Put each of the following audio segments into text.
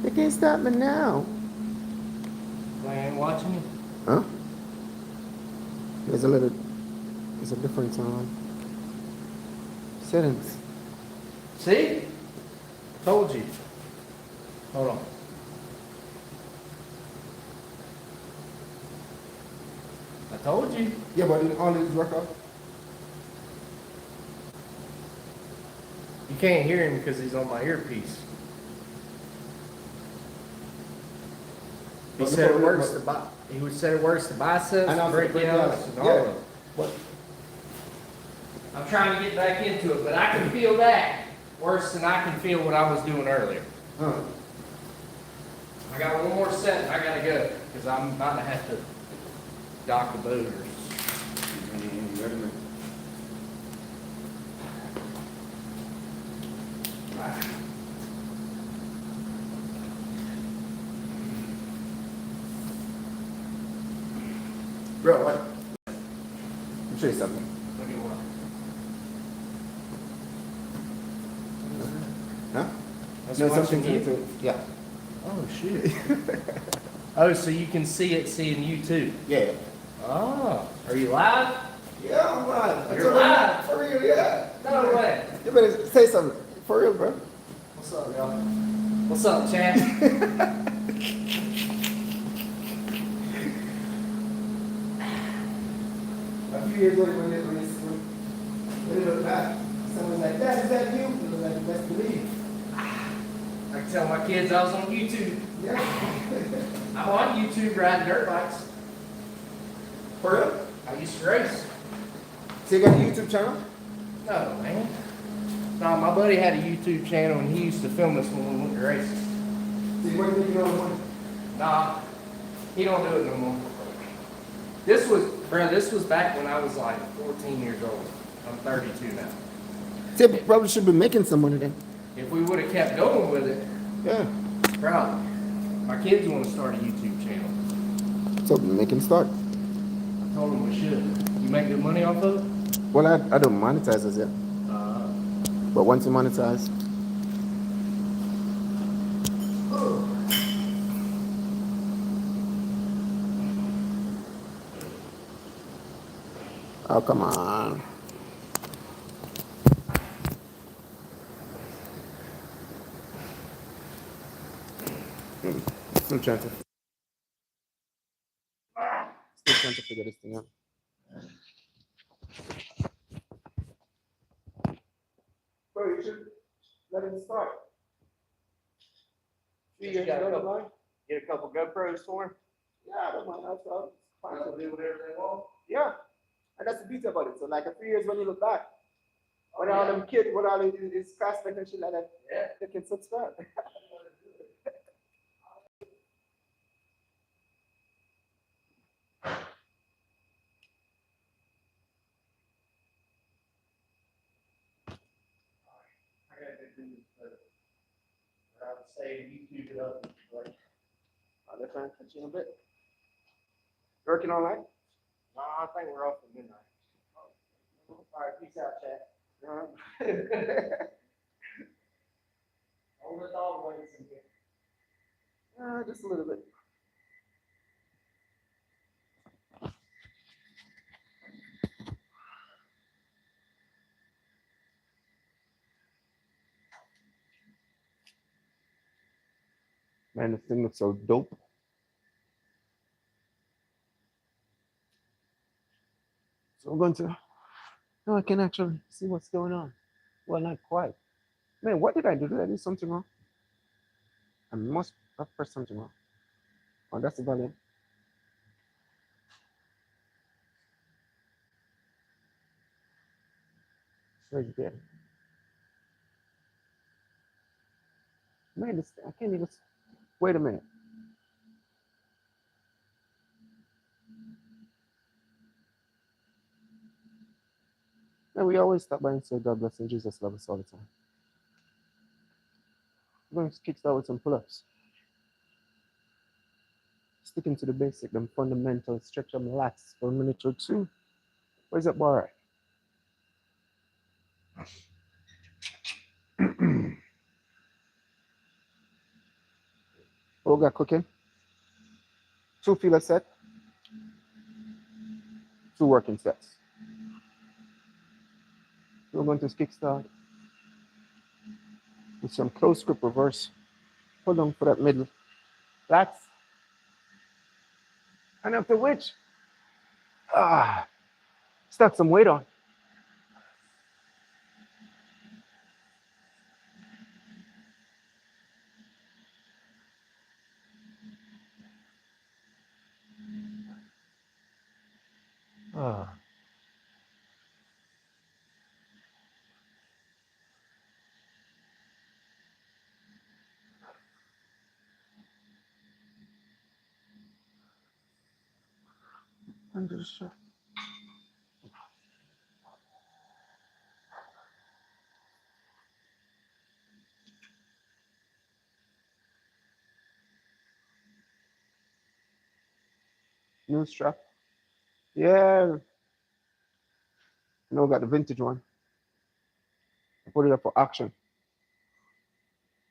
They can't stop me now. They ain't watching you. Huh? There's a difference on settings. See? Told you. Hold on. I told you. Yeah, but in all these work out. You can't hear him because he's on my earpiece. He said it works the biceps, brachialis, and all of it. What? I'm trying to get back into it, but I can feel that worse than I can feel what I was doing earlier. Huh. I got one more set and I gotta go because I'm about to have to dock the boaters. Wait a minute. Bro, what? Let me show you something. Look at what? Huh? That's No, watching something you? to yeah. Oh shit. Oh, so you can see it seeing you too. Yeah. Oh, are you live? Yeah, I'm live. You're live? For real, yeah. No way. You better say something. For real, bro. What's up, y'all? What's up, chat? A few years ago, when they look back, someone was like, "Dad, is that you?" It was like, "Best believe." I can tell my kids I was on YouTube. Yeah. I'm on YouTube riding dirt bikes. For real? I used to race. So you got a YouTube channel? No, man. No, my buddy had a YouTube channel and he used to film us when we went to races. So you weren't making all the money? Nah, he don't do it no more. This was back when I was like 14 years old. I'm 32 now. So you probably should be making some money then. If we would have kept going with it, Yeah. probably. My kids want to start a YouTube channel. So make him start. I told them we should. You make good money off of it? Well, I don't monetize as yet. But once you monetize, oh come on. I'm trying to still trying to figure this thing out. Bro, you should let him start. You got a couple, get a couple GoPros for him? Yeah, I don't mind. That's all. Fine. They'll do whatever they want. Yeah. And that's the beauty about it. So like a few years when you look back, when all them kids, when all these classmates and shit like that, Yeah. they can subscribe. I gotta do this, or I would say YouTube it up. But They're trying to catch you in a bit. Working all right? no, I think we're off at midnight. All right, peace out, chat. Hold the dog waits in here. Just a little bit. Man, this thing looks so dope. So I'm going to. No, I can actually see what's going on. Well, not quite. Man, what did I do? Did I do something wrong? I must have pressed something wrong. Oh, that's the volume. Right there. Man, this, I can't even. Wait a minute. Man, we always stop by and say God bless and Jesus love us all the time. We're going to kickstart with some pull-ups. Sticking to the basic, them fundamental, stretch them lats for a minute or two. Where's that bar at? What we got cooking? 2 filler set, 2 working sets. We're going to kickstart with some close grip reverse. Hold on for that middle. That's and after which, stack some weight on. Ah. Under the shirt. New strap. Yeah. No, got the vintage one. I put it up for auction.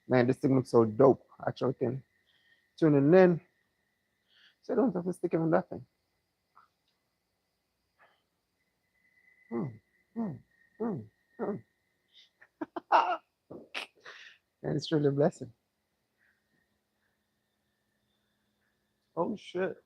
Man, this thing looks so dope. Actually, I can tune it in. So I don't have to stick it on that thing. Hmm, hmm, hmm, hmm. And it's really a blessing. Oh shit.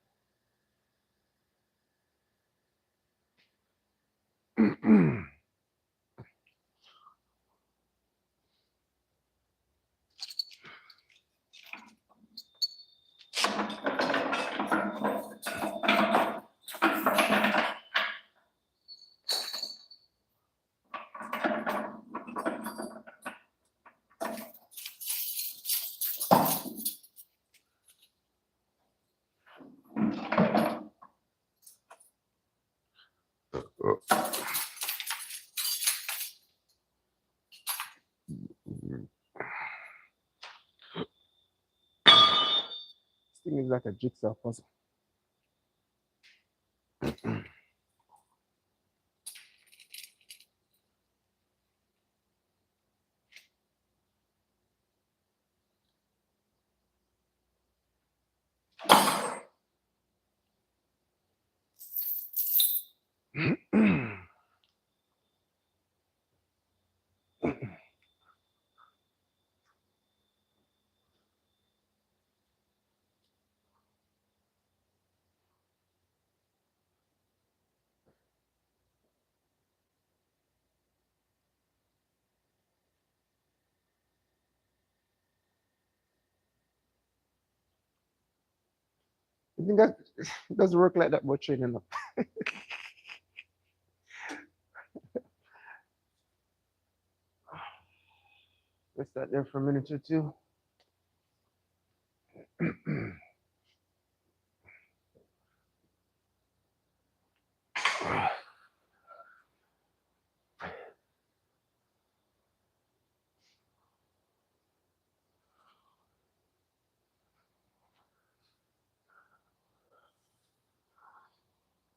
This thing is like a jigsaw puzzle. You think that it doesn't work like that, but training up. Let's start there for a minute or two.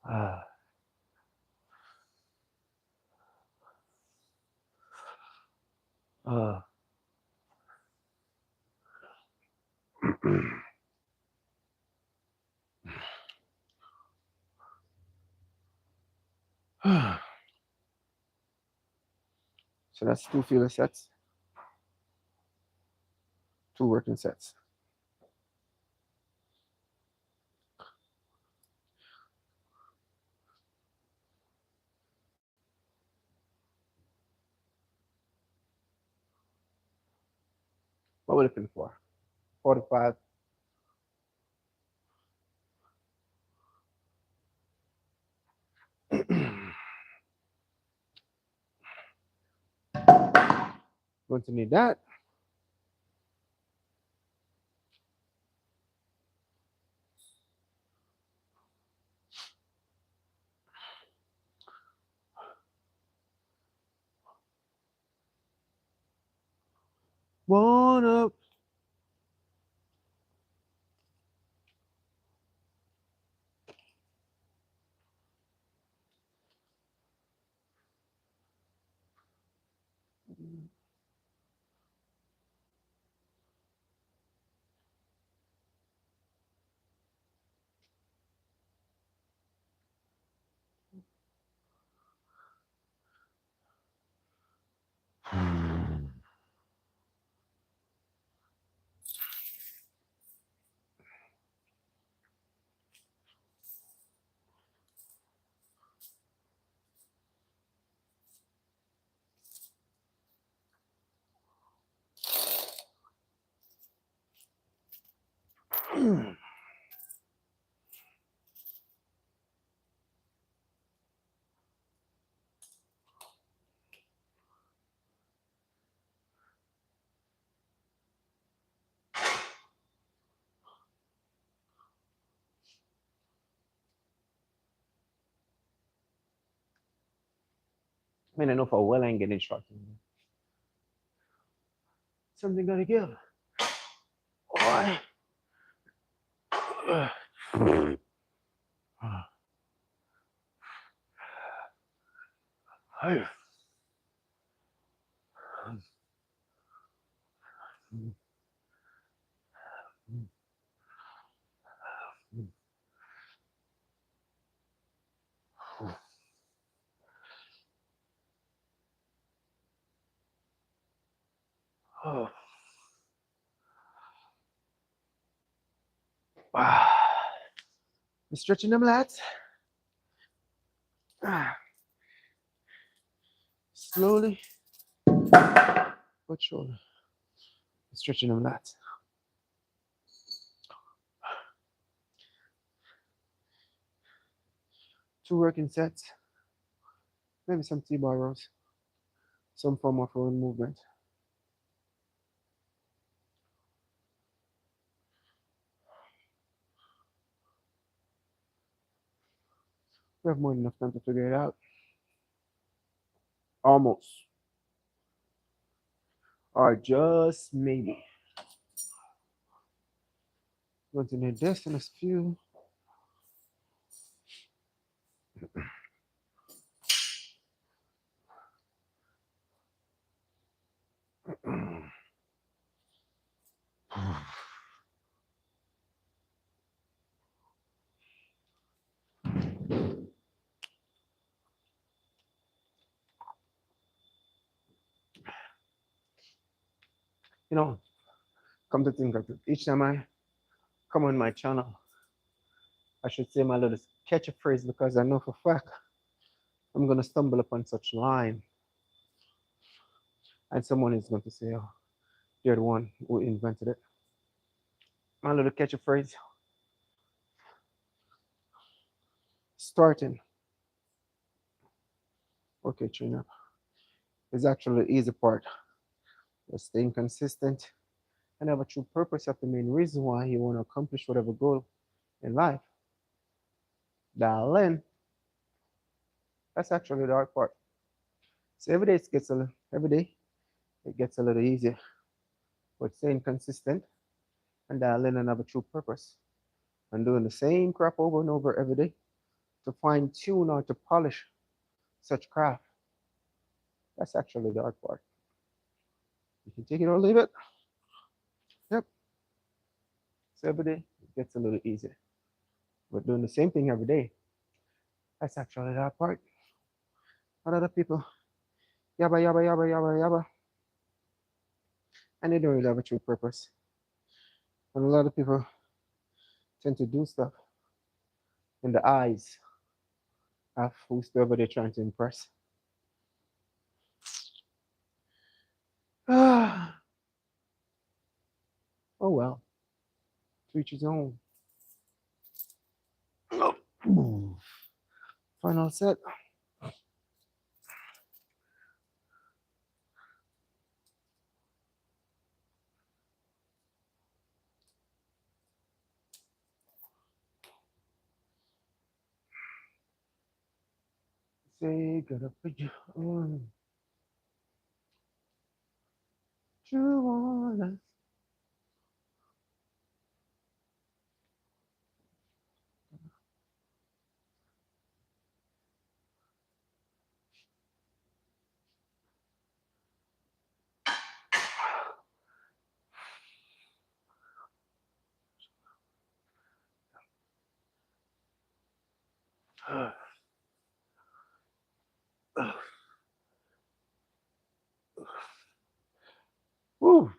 Ah, ah. So that's 2 filler sets, 2 working sets. What we're looking for? 45. Going to need that. One up. Man, I know for a while I ain't getting shot. Something gotta give. Why? Oh. Stretching them lats. Slowly, but surely. Stretching them lats. Two working sets. Maybe some T-bar rows. Some form of rowing movement. We have more than enough time to figure it out. Almost. Or just maybe. Going to need this in a few. You know, come to think of it, each time I come on my channel, I should say my little catch a phrase because I know for a fact I'm going to stumble upon such line and someone is going to say, oh, you're the one who invented it. My little catch a phrase, starting, okay, tune up, is actually the easy part. But staying consistent and have a true purpose of the main reason why you want to accomplish whatever goal in life. Dial in. That's actually the hard part. So every day it gets a little easier. But staying consistent and dial in and have a true purpose and doing the same crap over and over every day to fine tune or to polish such craft. That's actually the hard part. You can take it or leave it. Yep. So every day it gets a little easier. But doing the same thing every day, that's actually the hard part. A lot of people, yabba, yabba, yabba, yabba, yabba, and they don't really have a true purpose. And a lot of people tend to do stuff in the eyes of whosoever they're trying to impress. Oh well, to each his own. Final set. Say, gotta put you on. You wanna. Woo.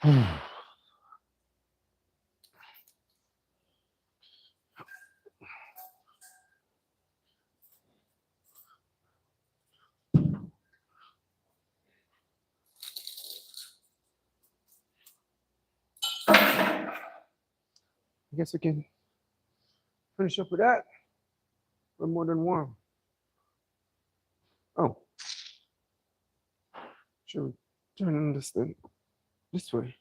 I guess we can finish up with that. We're more than warm. Oh, should we turn this thing this way?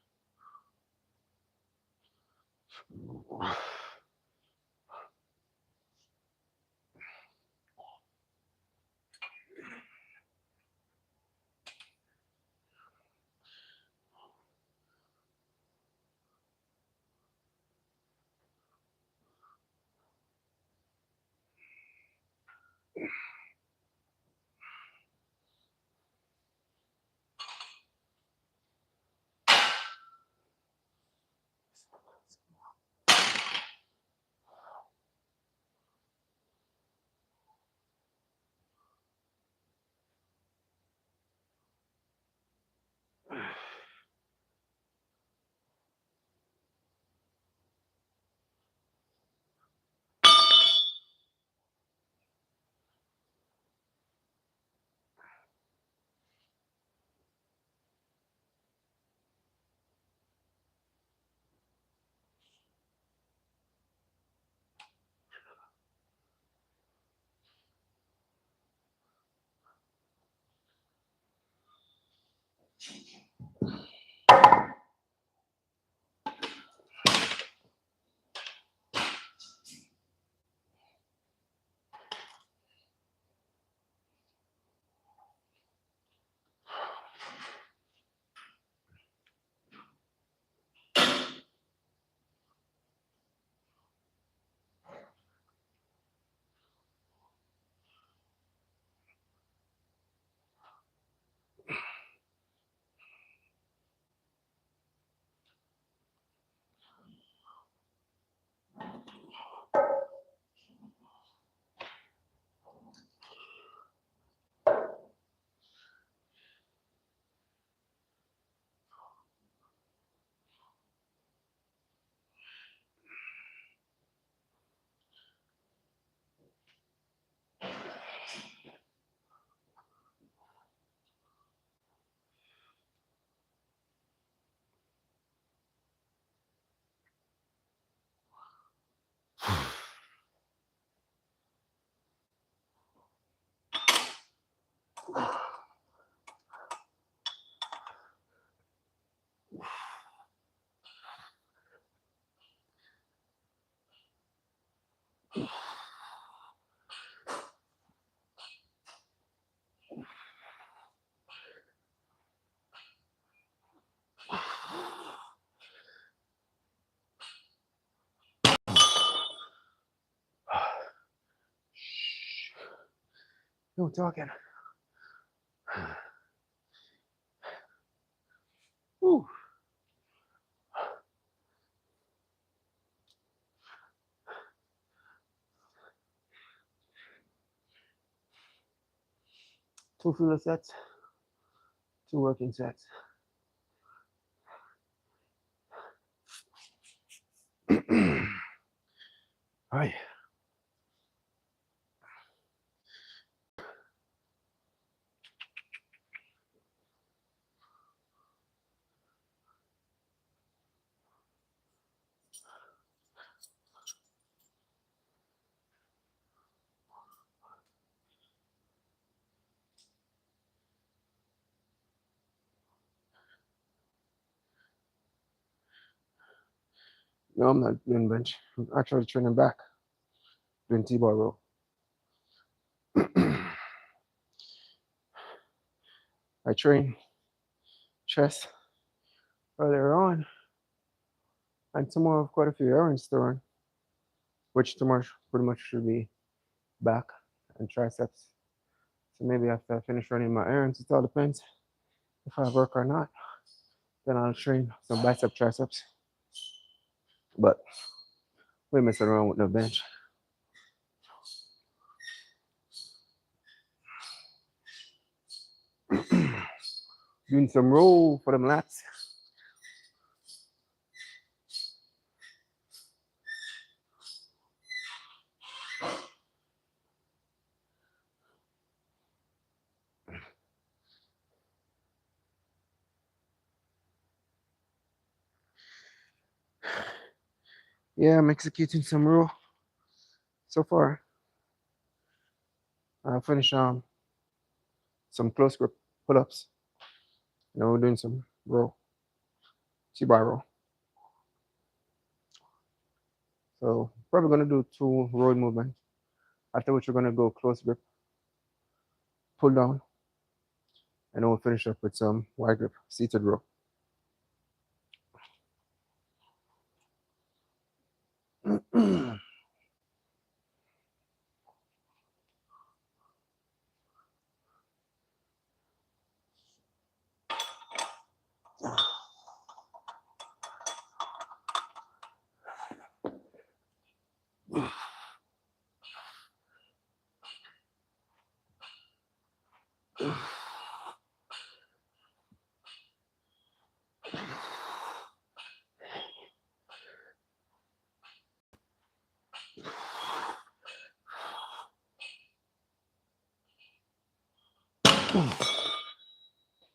No talking. Whew. Two filler sets, two working sets. All right. No, I'm not doing bench. I'm actually training back, doing T-bar row. I train chest earlier on, and tomorrow I've quite a few errands to run, which tomorrow pretty much should be back and triceps. So maybe after I finish running my errands, it all depends if I work or not. Then I'll train some bicep triceps. But we messing around with no bench. Doing some roll for them lats. Yeah, I'm executing some row so far. I finished some close grip pull-ups. Now we're doing some row, T-bar row. So probably gonna do 2 row movements. After which we're gonna go close grip, pull down, and then we'll finish up with some wide grip seated row.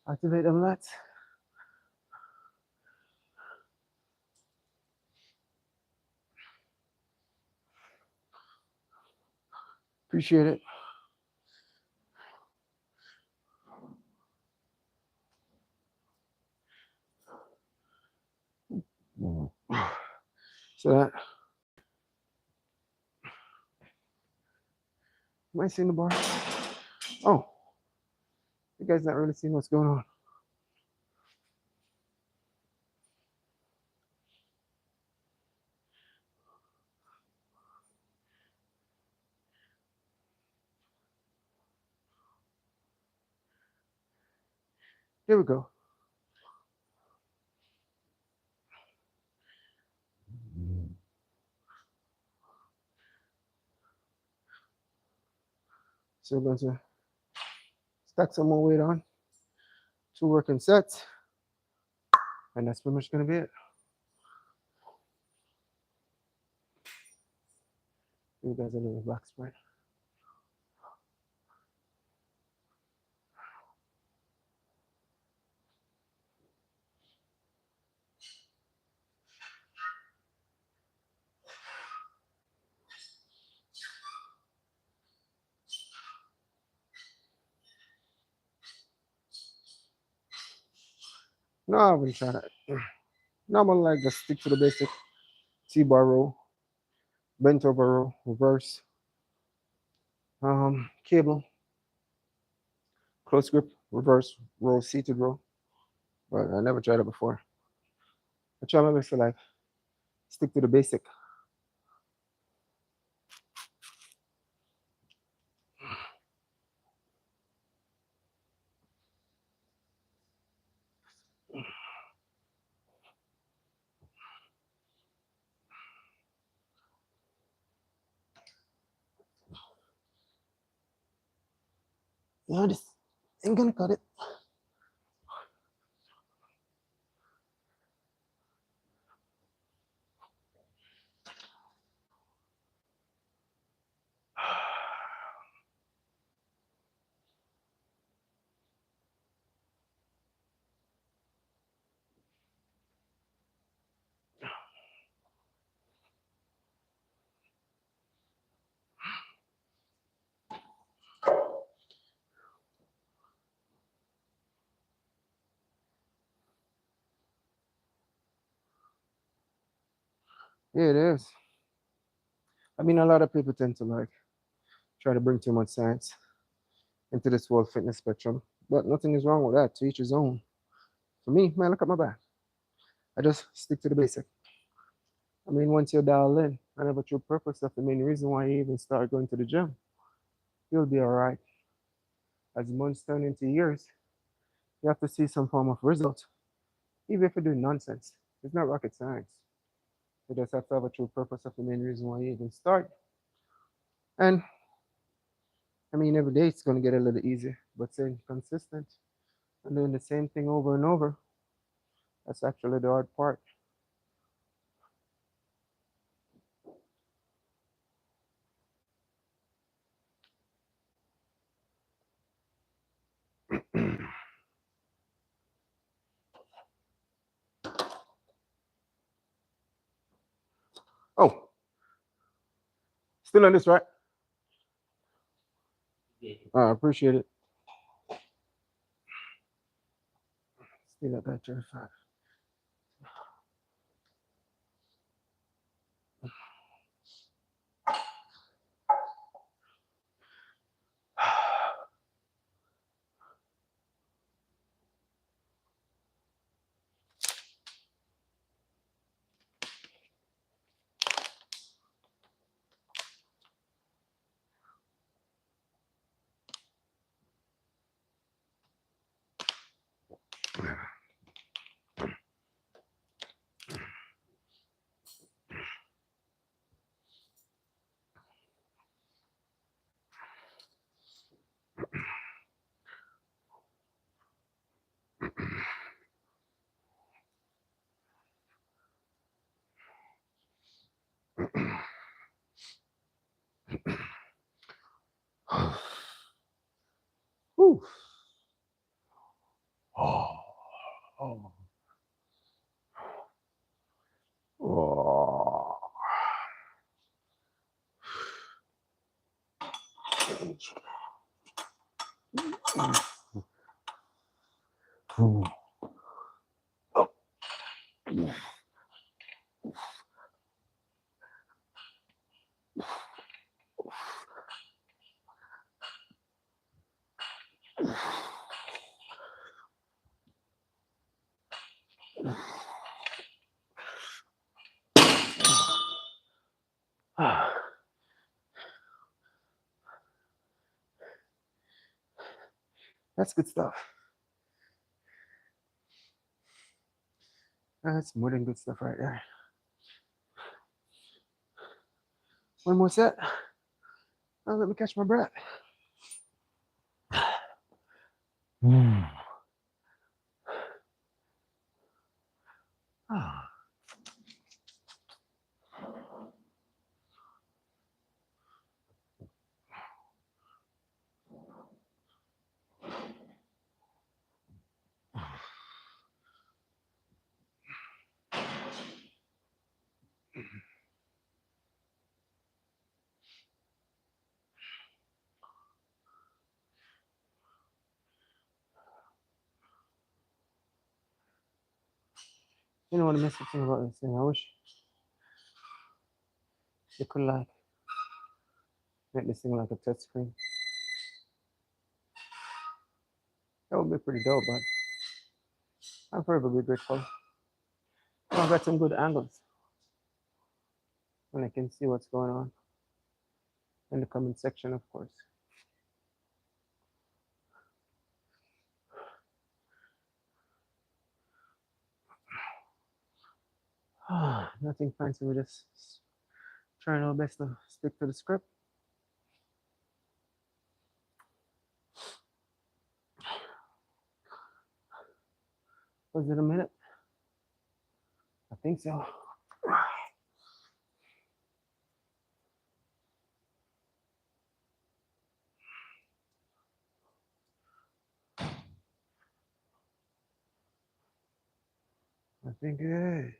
Activate them lats. Appreciate it. So that, am I seeing the bar? Oh, you guys not really seeing what's going on. Here we go. So we're going to stack some more weight on. 2 working sets. And that's pretty much gonna be it. You guys a little back spread. No, I wouldn't try that. No, I'm gonna like just stick to the basic T-bar row, bent over row, reverse, cable, close grip, reverse row, seated row. But I never tried it before. I try my best to like stick to the basic. No, this ain't gonna cut it. Yeah, it is. I mean, a lot of people tend to like try to bring too much science into this whole fitness spectrum, but nothing is wrong with that. To each his own. For me, man, look at my back. I just stick to the basic. I mean, once you're dialed in and have a true purpose, that's the main reason why you even start going to the gym. You'll be all right. As months turn into years, you have to see some form of result, even if you're doing nonsense. It's not rocket science. You just have to have a true purpose of the main reason why you even start. And I mean, every day it's going to get a little easier, but staying consistent and doing the same thing over and over, that's actually the hard part. Still on this, right? Yeah. I appreciate it. Still at that 35. Whew. Oh, oh, oh. Ooh. Oh. Ah, that's good stuff. That's more than good stuff right there. One more set. Now let me catch my breath. Mm. Ah. You know what the messy thing about this thing? I wish you could like make this thing like a touch screen. That would be pretty dope, but I'm forever be grateful. I've got some good angles and I can see what's going on in the comment section, of course. Nothing fancy. We're just trying our best to stick to the script. Was it a minute? I think so. I think it is.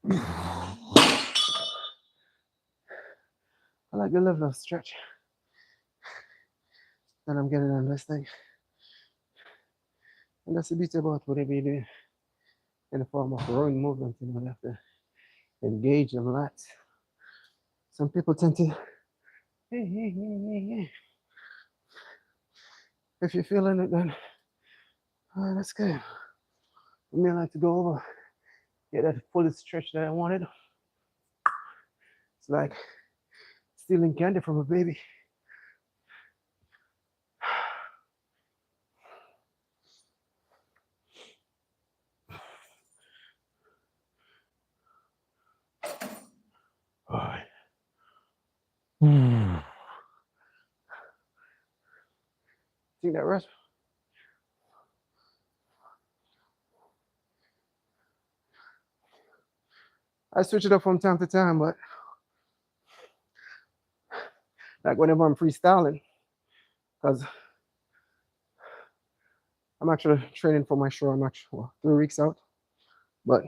I like the level of stretch that I'm getting on this thing. And that's the beauty about whatever you do in the form of rowing movement. You know, you have to engage them lots. Some people tend to, hey. If you're feeling it, then that's good. For me, I like to go over, get that full stretch that I wanted. It's like stealing candy from a baby. All right. Think that rest? I switch it up from time to time, but like whenever I'm freestyling, because I'm actually training for my show. I'm actually 3 weeks out, but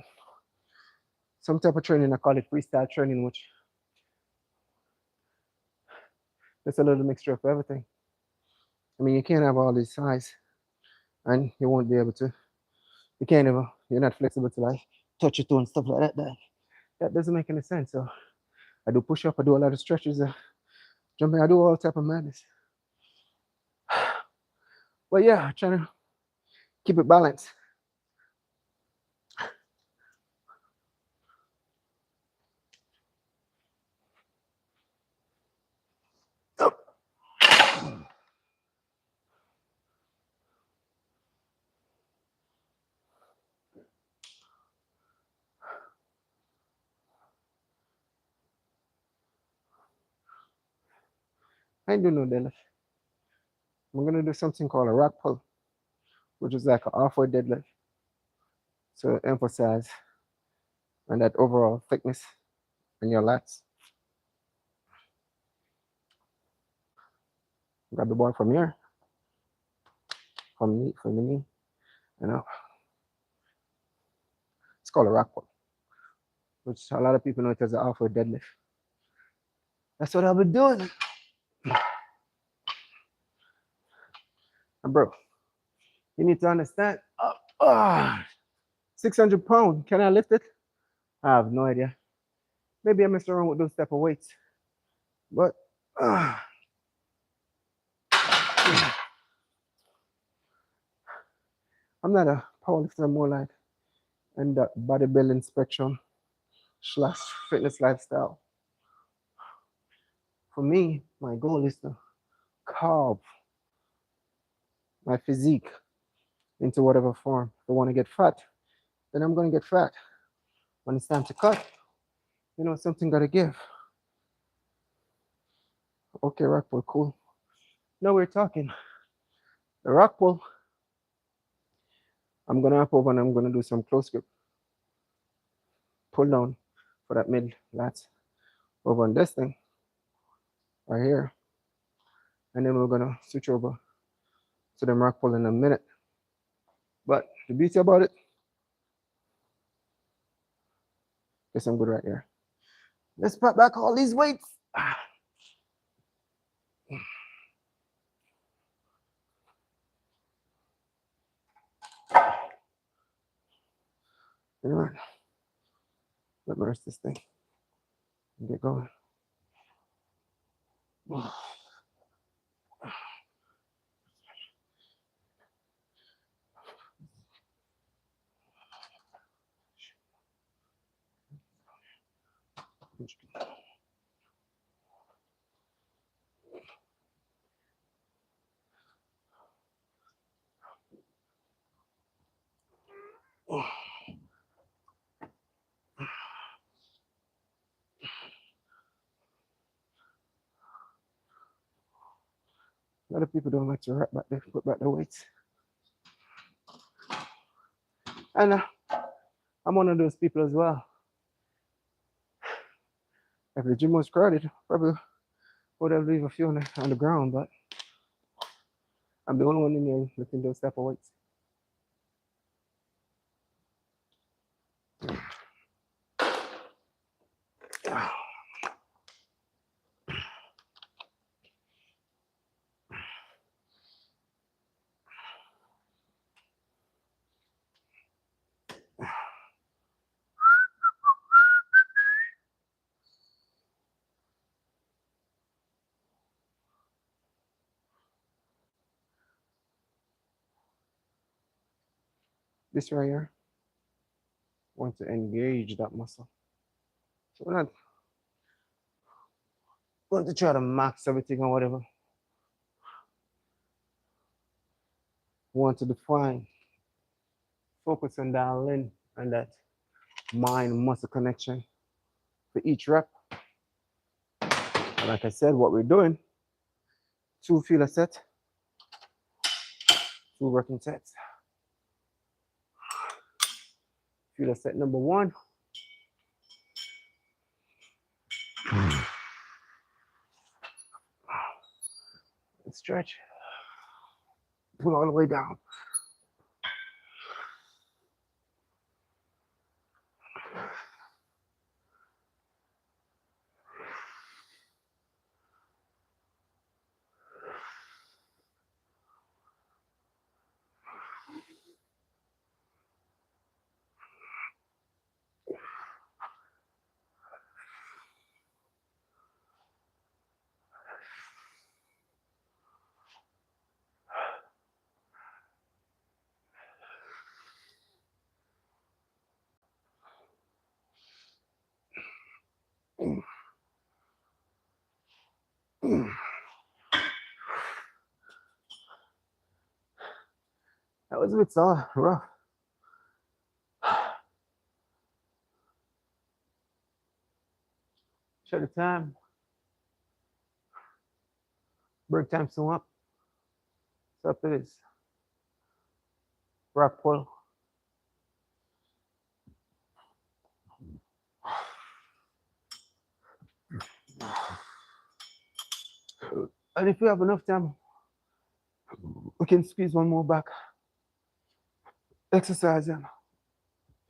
some type of training, I call it freestyle training, which it's a little mixture of everything. I mean, you can't have all these size, and you won't be able to. You can't ever. You're not flexible to like touch your toe and stuff like that. That doesn't make any sense. So I do push up. I do a lot of stretches, jumping. I do all type of madness. But yeah, trying to keep it balanced. I ain't doing no deadlift. I'm gonna do something called a rock pull, which is like an halfway deadlift to emphasize on that overall thickness in your lats. Grab the bar from here, from the knee, you know. It's called a rock pull, which a lot of people know it as an halfway deadlift. That's what I've been doing. And bro, you need to understand. 600 pounds. Can I lift it? I have no idea. Maybe I mess around with those type of weights, but I'm not a powerlifter. I'm more like in the bodybuilding spectrum slash fitness lifestyle. For me, my goal is to carve my physique into whatever form. If I want to get fat, then I'm going to get fat. When it's time to cut, you know, something got to give. Okay, rock pull, cool. Now we're talking. The rock pull, I'm going to up over and I'm going to do some close grip. Pull down for that mid lats over on this thing right here. And then we're going to switch over to the rock pull in a minute. But the beauty about it, guess I'm good right here. Let's put back all these weights. You know what? Let me rest this thing and get going. A lot of people don't like to wrap back there, put back the weights. And I'm one of those people as well. If the gym was crowded, probably would have leave a few on the ground, but I'm the only one in there lifting those type of weights. This right here, want to engage that muscle. So we're not going to try to max everything or whatever. We want to define, focus on dial in and that mind muscle connection for each rep. And like I said, what we're doing, 2 feel a set, 2 working sets. Feel a set number 1. And stretch. Pull all the way down. That was a bit rough. Shut the time. Break time soon up. So up it is. Rock pull. And if we have enough time, we can squeeze one more back. Exercising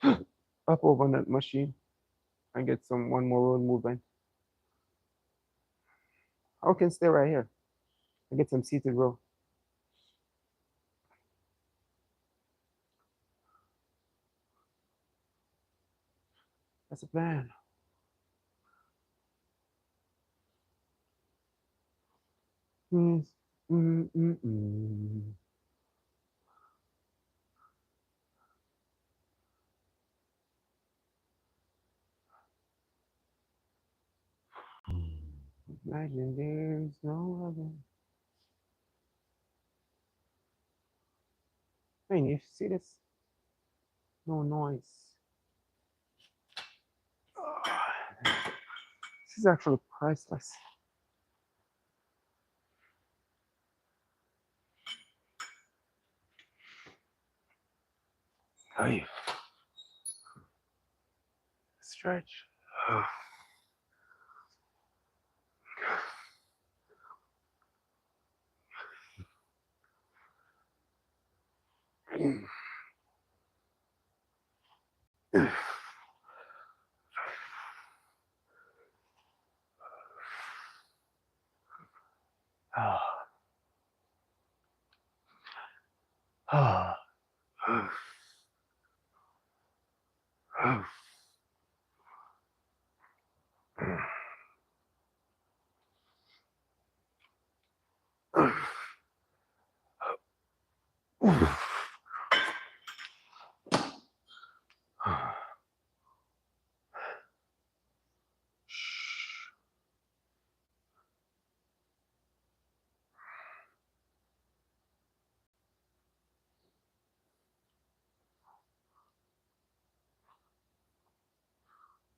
up over that machine and get some one more roll movement. I can stay right here and get some seated row. That's the plan. Mm, mm, mm, mm. Imagine there's no other. Man, you see this? No noise. This is actually priceless. Hey. Stretch.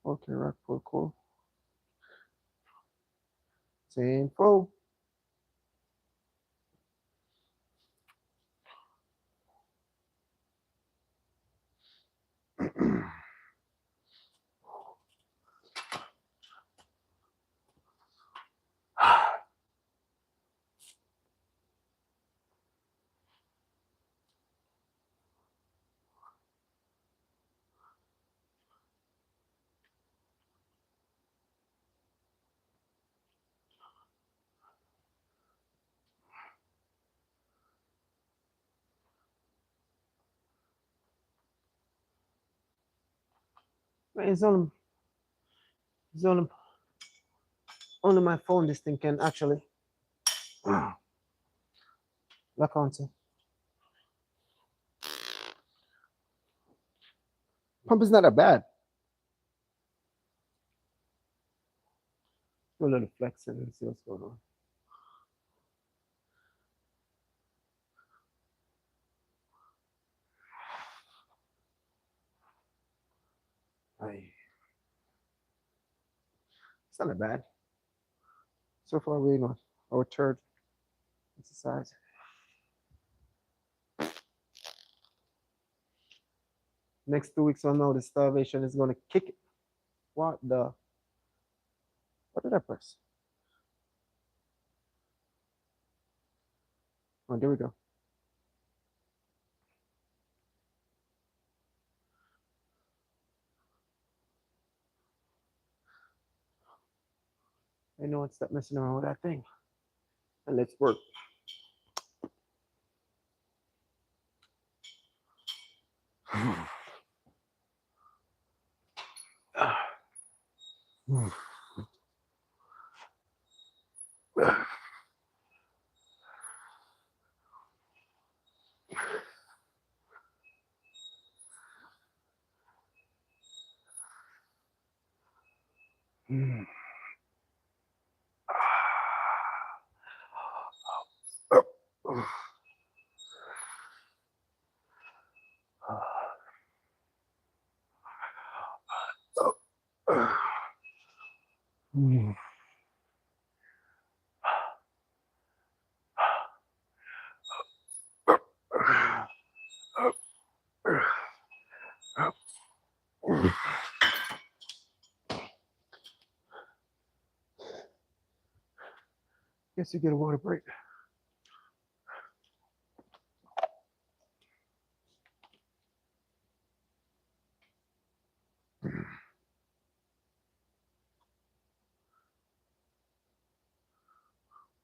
Okay, rock pull, cool. Same flow. Man, it's only my phone. This thing can actually lock onto. Pump is not that bad. Do a little flexing and see what's going on. Aye. It's not that bad. So far, we know our third exercise. Next 2 weeks from now, the starvation is gonna kick it. What the? What did I press? Oh, there we go. I know it's stop messing around with that thing. And let's work. Guess you get a water break.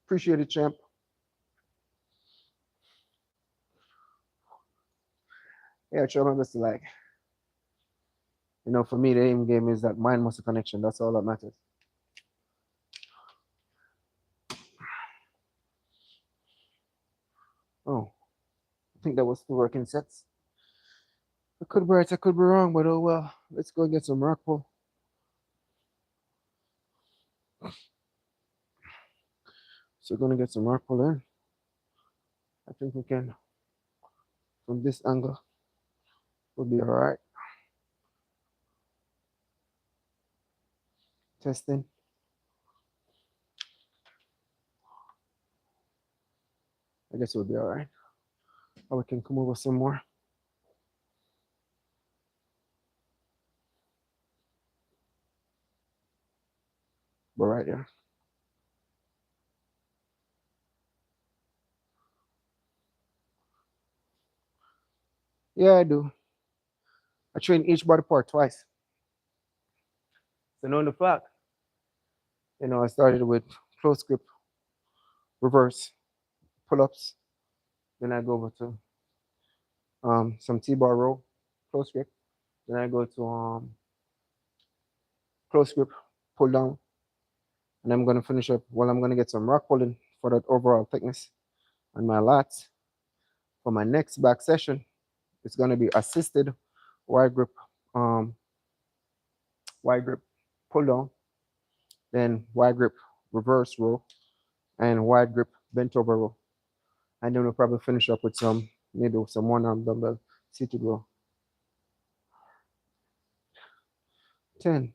Appreciate it, champ. Yeah, I try my best to like. For me, the aim game is that mind muscle connection. That's all that matters. Oh, I think that was 2 working sets. I could be right, I could be wrong, but oh well. Let's go get some rock pull. So we're gonna get some rock pull in. I think we can, from this angle, we'll be all right. Testing. I guess we'll be all right. Or we can come over some more. We're right there. Yeah, I do. I train each body part twice. So knowing the fact, I started with close grip, reverse, pull-ups. Then I go over to some T-bar row, close grip. Then I go to close grip, pull down. And I'm gonna finish up. Well, I'm gonna get some rock pulling for that overall thickness on my lats. For my next back session, it's gonna be assisted wide grip, um, wide grip pull down, then wide grip reverse row, and wide grip bent over row. And then we'll probably finish up with maybe some one arm dumbbell seated row. 10,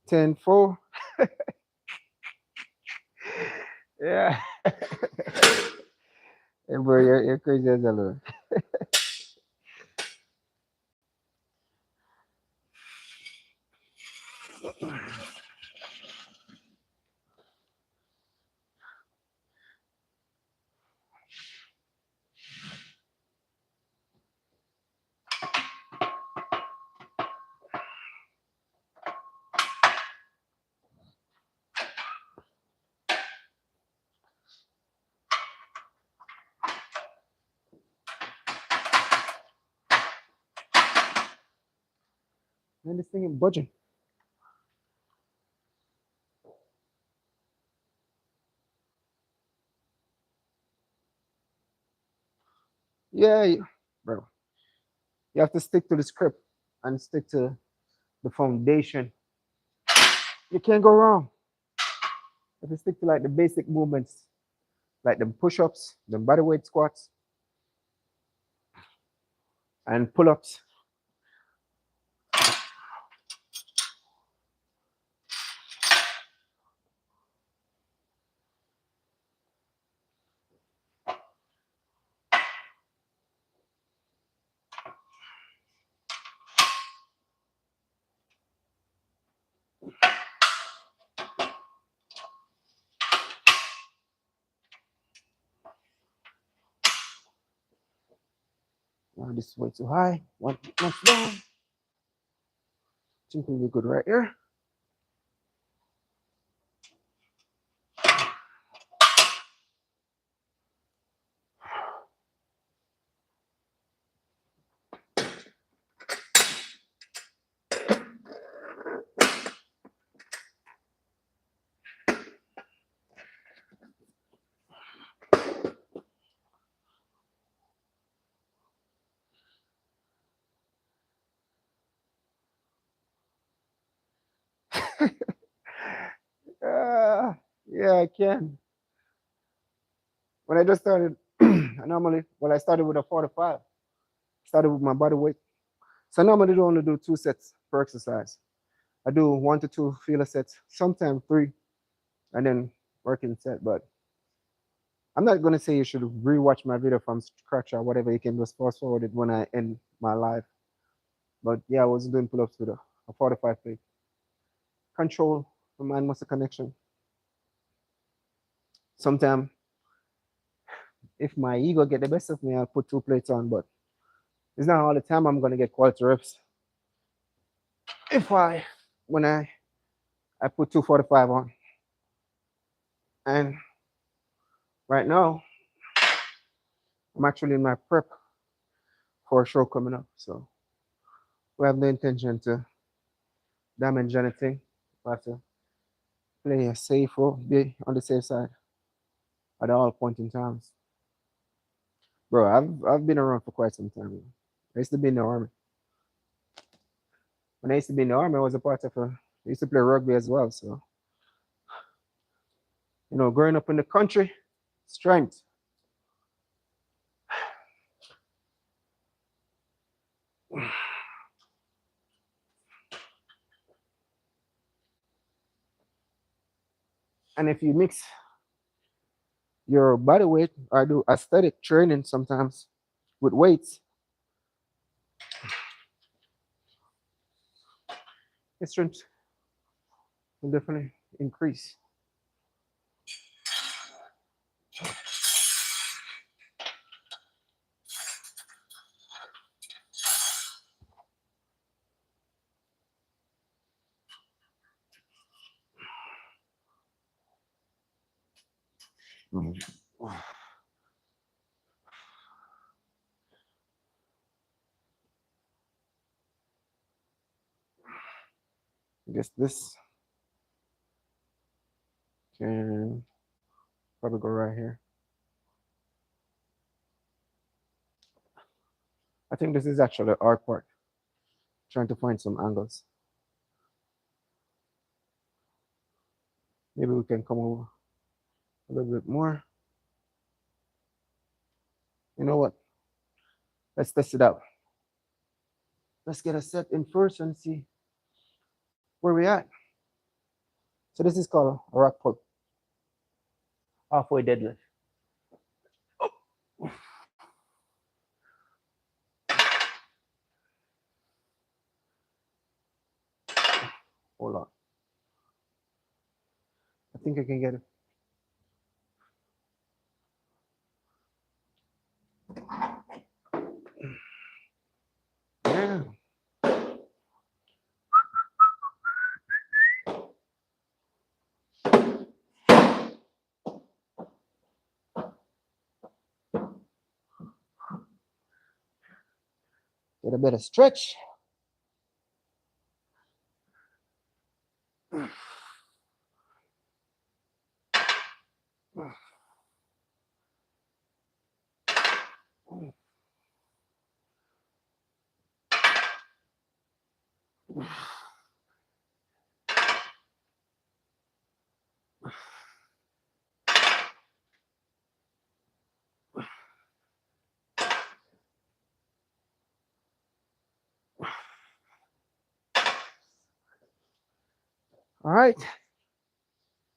10, 4. Yeah. Hey, bro, you're crazy as a little. Man, this thing ain't budging. Yeah, bro. You have to stick to the script and stick to the foundation. You can't go wrong. If you stick to like the basic movements, like the push-ups, the bodyweight squats, and pull-ups. Now this is way too high. One notch down. Think we'll be good right here. Yeah, I can. When I just started, I normally, well, I started with a 45. Started with my body weight. So I normally do only do 2 sets per exercise. I do 1 to 2 feeler sets, sometimes 3, and then working set. But I'm not gonna say you should rewatch my video from scratch or whatever. You can just fast forward it when I end my live. But yeah, I was doing pull-ups with a 45 plate. Control the mind muscle connection. Sometimes if my ego get the best of me, I'll put 2 plates on, but it's not all the time I'm gonna get quality reps. If when I put 245 on, and right now I'm actually in my prep for a show coming up, so we have no intention to damage anything. We have to play a safe or be on the safe side at all point in times. Bro, I've been around for quite some time. I used to be in the army. When I used to be in the army, I was a part of I used to play rugby as well. So, growing up in the country, strength. And if you mix your body weight or do aesthetic training sometimes with weights, your strength will definitely increase. I guess this can probably go right here. I think this is actually the art part. Trying to find some angles. Maybe we can come over a little bit more. You know what? Let's test it out. Let's get a set in first and see where we at. So this is called a rock pull. Halfway deadlift. Hold on. I think I can get it. Yeah. Get a better stretch. All right,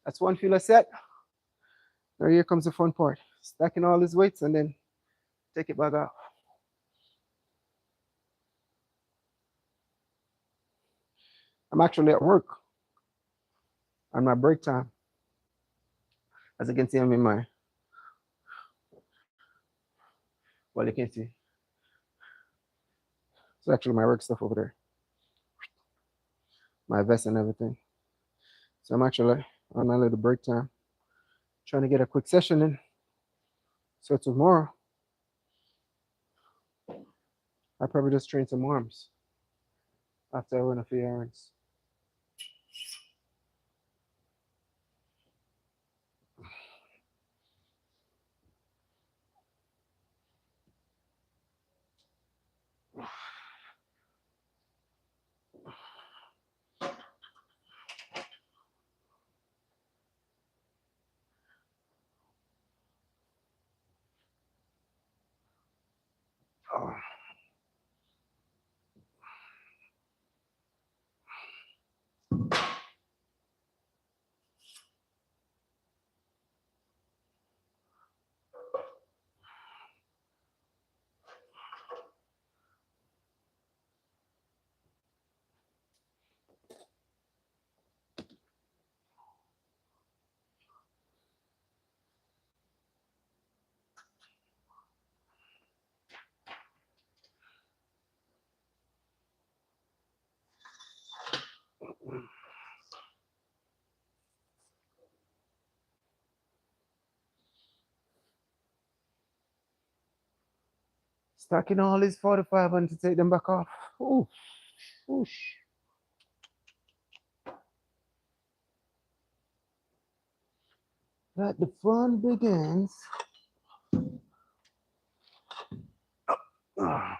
that's one filler set. Now here comes the fun part. Stacking all these weights and then take it back off. I'm actually at work on my break time. As you can see, I'm in my, well, you can see. It's actually my work stuff over there. My vest and everything. So I'm actually on my little break time, trying to get a quick session in. So tomorrow, I probably just train some arms after I run a few errands. Oh. Stacking all these 45 and to take them back off. Ooh, whoosh. That the fun begins. Ah.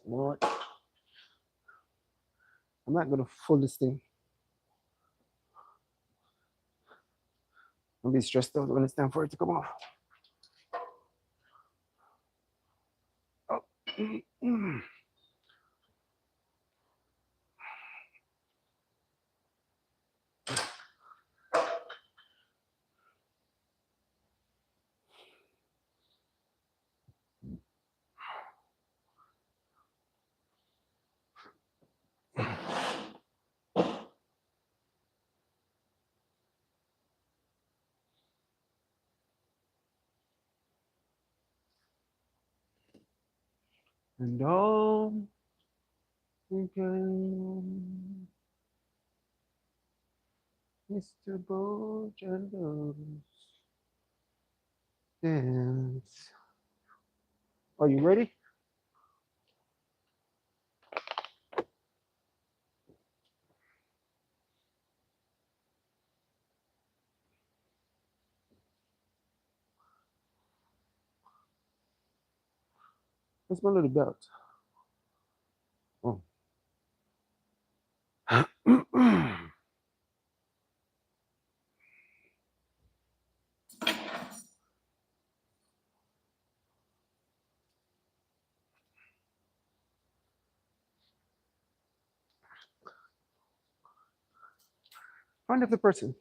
You know what? I'm not gonna fool this thing. I'll be stressed out when it's time for it to come off. Oh. And all we can, Mr. Bojangles dance. Are you ready? Where's my little belt? Oh. Find if the person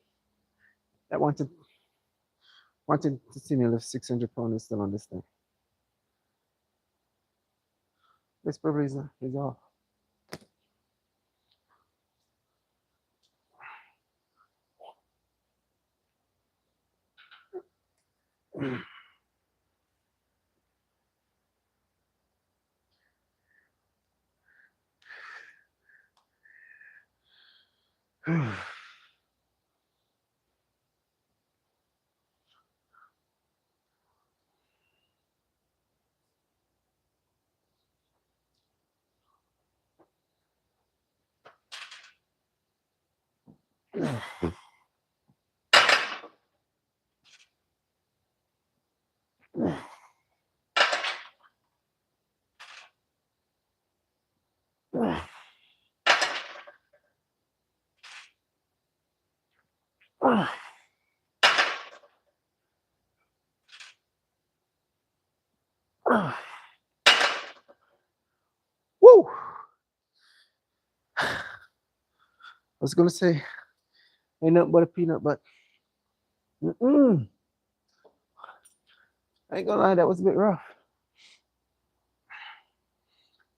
that wanted to see me lift 600 pounds is still on this thing. This probably is off. Woo! I was gonna say ain't nothing but a peanut, but I ain't gonna lie, that was a bit rough.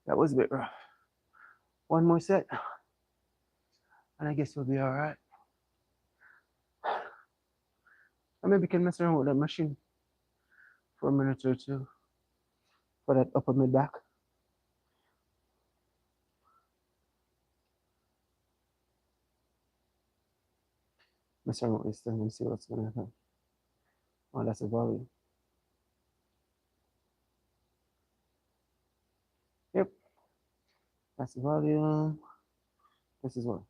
That was a bit rough. One more set, and I guess we'll be all right. I maybe can mess around with that machine for a minute or two for that upper mid back. Mess around with this thing and see what's gonna happen. Oh, that's a volume. Yep, that's the volume. This is one.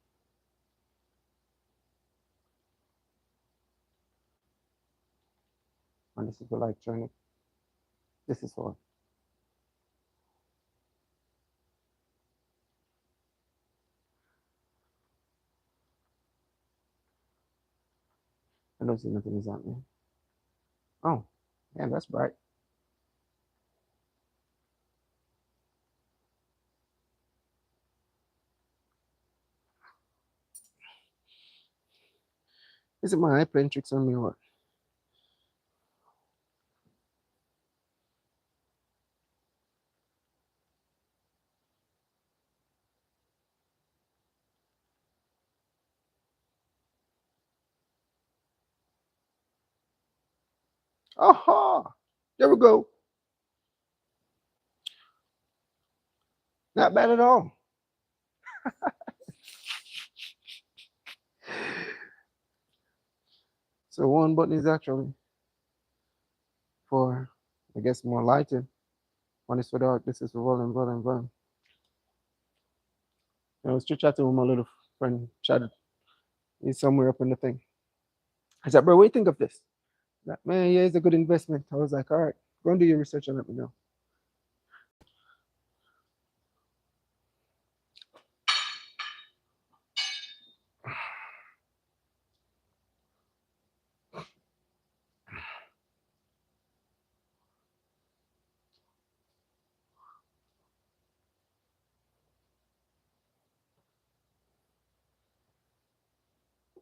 And this is the electronic. This is one. I don't see nothing is happening. Oh, yeah, that's bright. Is it my eye playing tricks on me or what? Aha! There we go. Not bad at all. So one button is actually for, I guess, more lighting. One is for dark. This is for volume, volume, volume. I was just chatting with my little friend, Chad. He's somewhere up in the thing. I said, bro, what do you think of this? Like, man, yeah, it's a good investment. I was like, all right, go and do your research and let me know.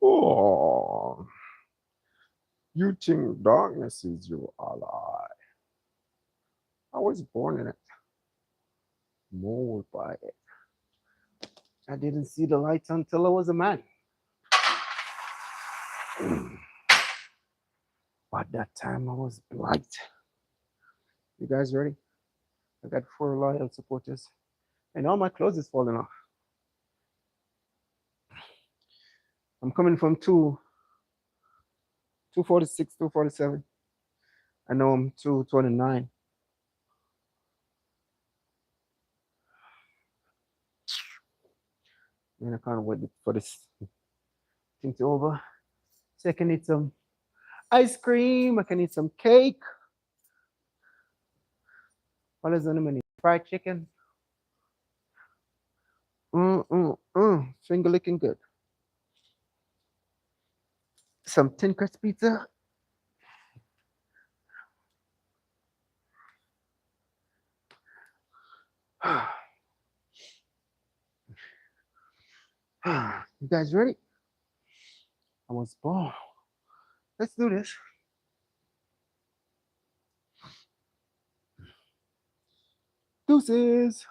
Oh, you think darkness is your ally? I was born in it, molded by it. I didn't see the lights until I was a man. But that time I was blind. You guys ready? I got 4 loyal supporters, and all my clothes is falling off. I'm coming from 246, 247. I know I'm 229. Man, I can't wait for this thing to over. So I can eat some ice cream. I can eat some cake. What is on the menu? Fried chicken. Finger licking good. Some thin crust pizza. You guys ready? I was born. Let's do this. Deuces.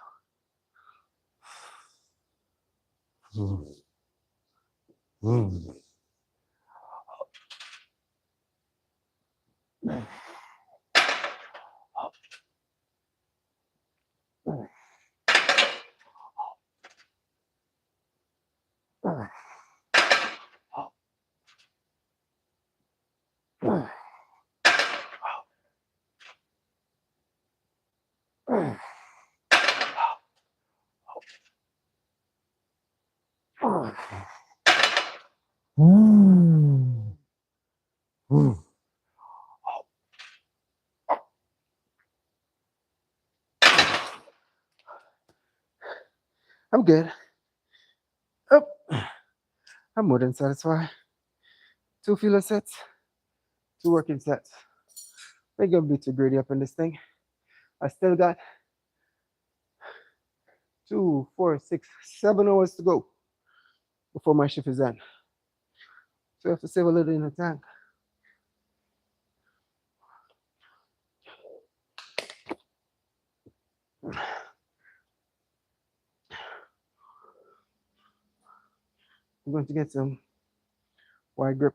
Mm. Mm. I'm good. Oh, I'm more than satisfied. Two filler sets, two working sets. We're gonna be too greedy up in this thing. I still got 2, 4, 6, 7 hours to go before my shift is done. So I have to save a little in the tank. I'm going to get some wide grip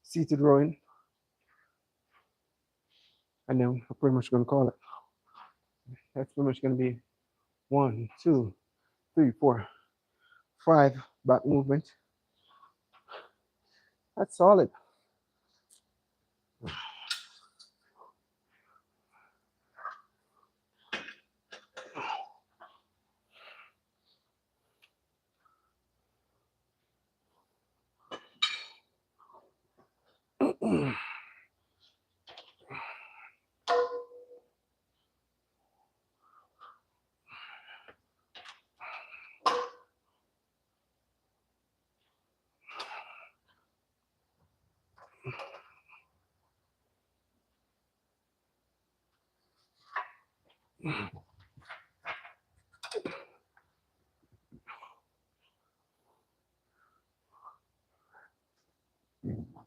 seated rowing, and then I'm pretty much going to call it. That's pretty much going to be 1, 2, 3, 4, 5 back movement. That's solid.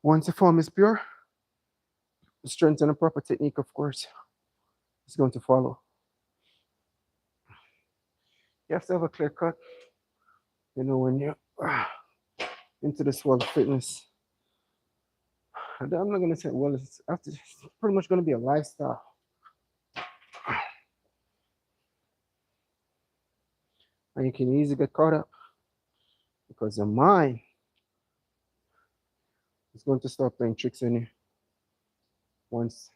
Once the form is pure, the strength and the proper technique, of course, is going to follow. You have to have a clear cut, when you're into this world of fitness. I'm not going to say, well, it's pretty much going to be a lifestyle. And you can easily get caught up because your mind is going to start playing tricks on you once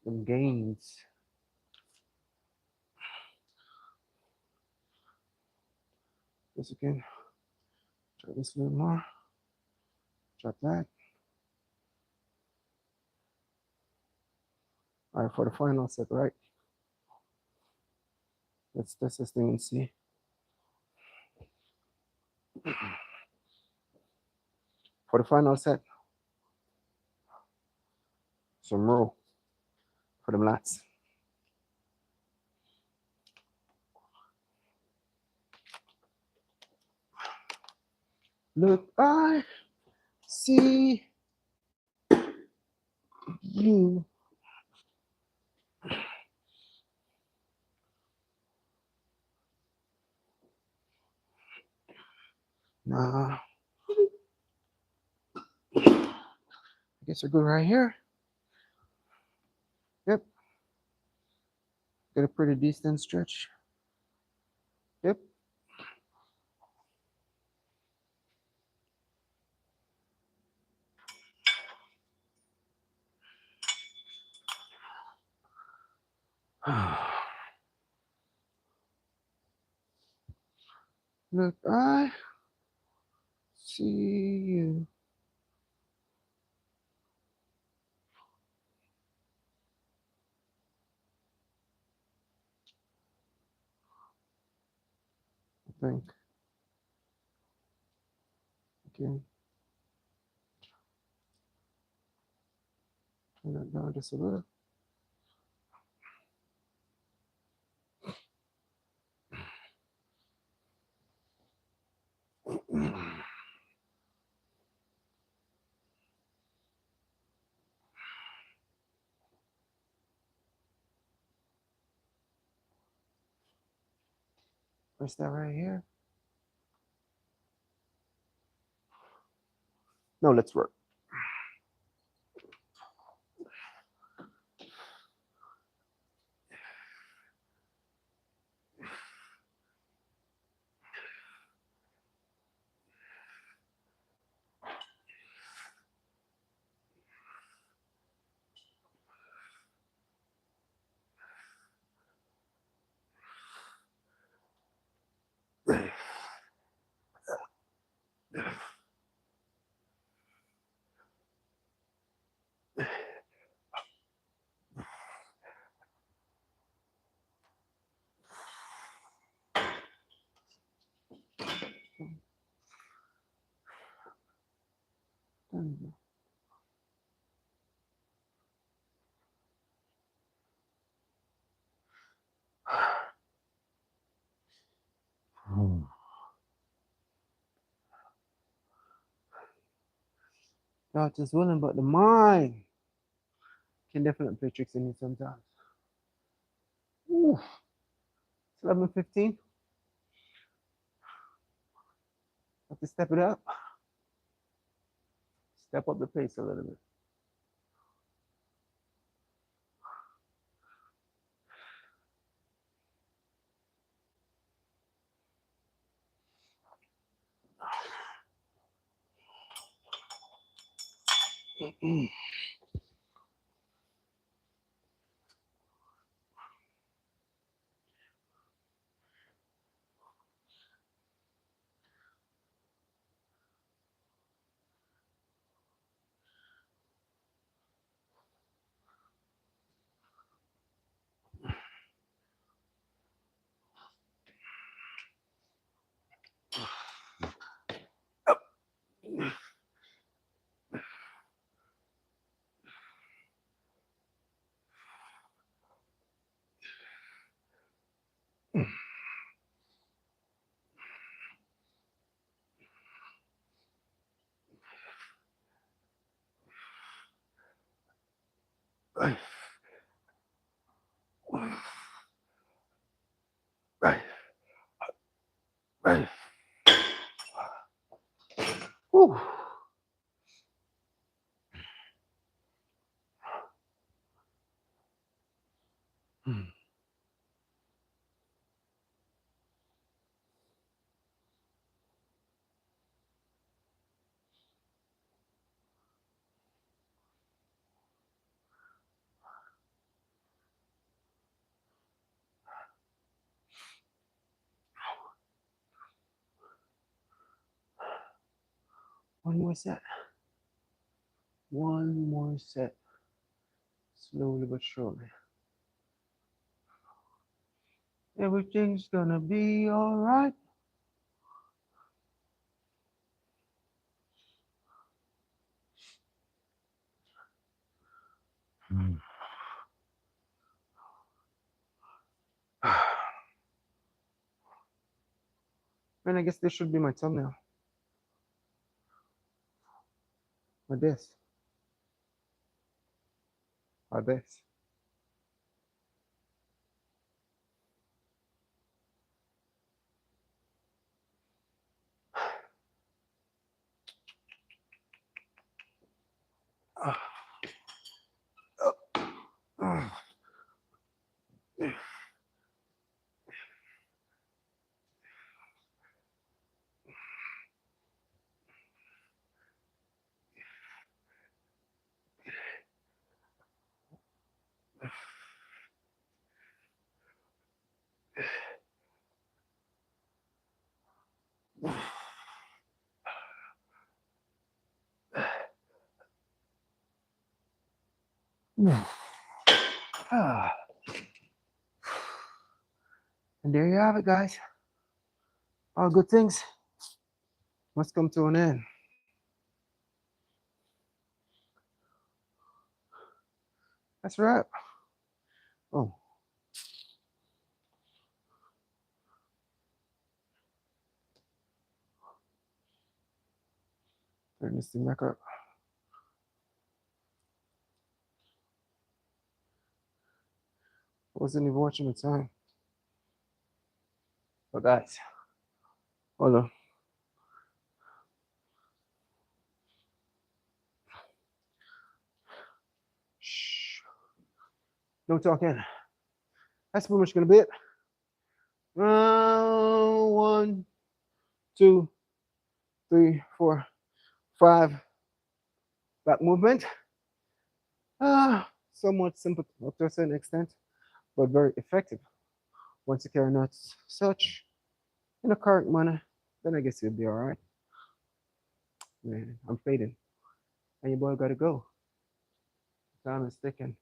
them gains. This again. Try this a little more. Drop that. All right, for the final set, right? Let's test this thing and see. For the final set, some row for them lats. Look, I see you. Nah, I guess we're good right here. Yep. Get a pretty decent stretch. Yep. Look, I see you. I think. Okay. Turn that down just a little. Press that right here. Now let's work. Thought is willing, but the mind can definitely play tricks on you sometimes. Ooh, it's 11:15. Have to step it up. Step up the pace a little bit. Whew. One more set. One more set. Slowly but surely. Everything's gonna be alright. And I guess this should be my thumbnail. Or this. Or this. And there you have it, guys. All good things must come to an end. That's right. Oh. Turn this thing back up. I wasn't even watching the time. But guys, hold on. Shh. No talking. That's pretty much gonna be it. 1, 2, 3, 4, 5. Back movement. Somewhat simple up to a certain extent, but very effective. Once you carry out such in a correct manner, then I guess you'll be all right. Man, I'm fading, and your boy gotta go. Time is ticking.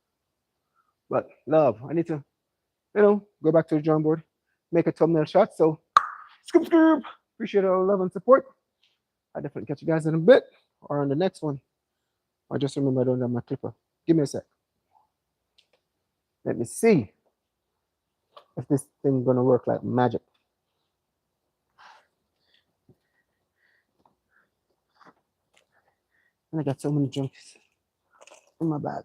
But love, I need to, go back to the drawing board, make a thumbnail shot. So, scoop, scoop. Appreciate all the love and support. I'll definitely catch you guys in a bit or on the next one. I just remember I don't have my clipper. Give me a sec. Let me see if this thing's gonna work like magic. And I got so many junkies in my bag.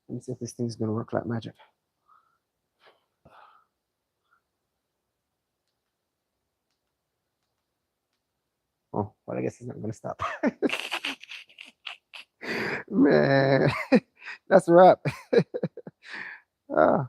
Let me see if this thing's gonna work like magic. Oh, well, I guess it's not gonna stop. Man, that's a wrap. Ah.